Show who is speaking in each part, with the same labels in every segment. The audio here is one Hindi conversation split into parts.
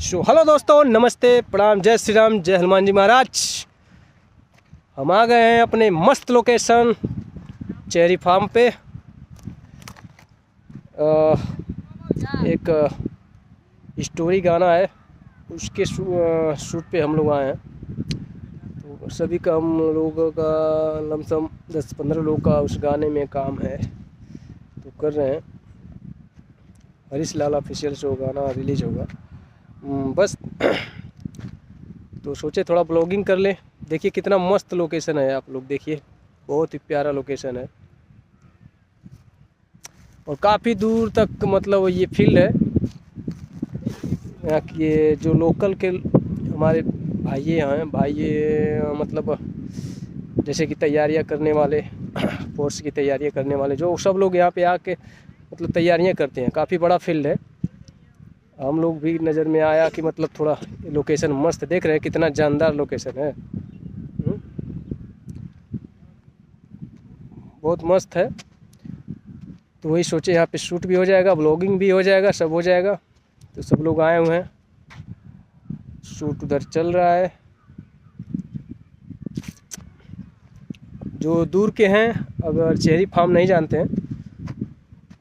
Speaker 1: हेलो दोस्तों, नमस्ते, प्रणाम, जय श्री राम, जय हनुमान जी महाराज। हम आ गए हैं अपने मस्त लोकेशन चेरी फार्म पे। एक स्टोरी गाना है, उसके शूट पे हम लोग आए हैं। तो सभी का हम लोगों का लमसम 10-15 लोग का उस गाने में काम है, तो कर रहे हैं। हरीश लाल ऑफिशियल शो गाना रिलीज होगा बस। तो सोचे थोड़ा ब्लॉगिंग कर लें। देखिए कितना मस्त लोकेशन है, आप लोग देखिए, बहुत ही प्यारा लोकेशन है और काफ़ी दूर तक मतलब ये फील्ड है। यहाँ के जो लोकल के हमारे भाई हैं, मतलब जैसे कि तैयारियां करने वाले, फोर्स की तैयारियां करने वाले, जो सब लोग यहाँ पे आके मतलब तैयारियां करते हैं। काफ़ी बड़ा फील्ड है। हम लोग भी नज़र में आया कि मतलब थोड़ा लोकेशन मस्त, देख रहे हैं कितना जानदार लोकेशन है। बहुत मस्त है। तो वही सोचे यहाँ पे शूट भी हो जाएगा, ब्लॉगिंग भी हो जाएगा, सब हो जाएगा। तो सब लोग आए हुए हैं, शूट उधर चल रहा है। जो दूर के हैं, अगर चेरी फार्म नहीं जानते हैं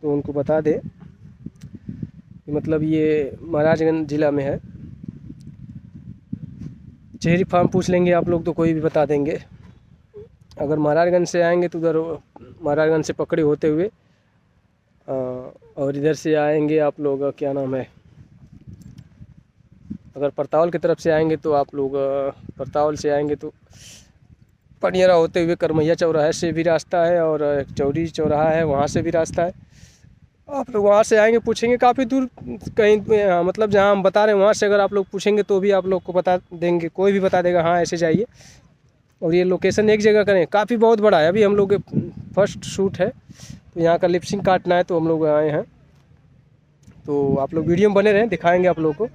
Speaker 1: तो उनको बता दे कि मतलब ये महाराजगंज ज़िला में है। चेरी फार्म पूछ लेंगे आप लोग तो कोई भी बता देंगे। अगर महाराजगंज से आएंगे तो उधर महाराजगंज से पकड़े होते हुए और इधर से आएंगे आप लोग, क्या नाम है, अगर परतावल की तरफ से आएंगे तो आप लोग परतावल से आएंगे तो पनियरा होते हुए करमैया चौराहे से भी रास्ता है और चौरी चौराहा है, वहाँ से भी रास्ता है। आप लोग वहाँ से आएंगे, पूछेंगे काफ़ी दूर कहीं मतलब जहाँ हम बता रहे हैं वहाँ से अगर आप लोग पूछेंगे तो भी आप लोग को बता देंगे, कोई भी बता देगा हाँ ऐसे जाइए। और ये लोकेशन एक जगह करें, काफ़ी बहुत बड़ा है। अभी हम लोग फर्स्ट शूट है, तो यहाँ का लिपसिंग काटना है, तो हम लोग आए हैं। तो आप लोग वीडियो में बने रहें, दिखाएंगे आप लोग को।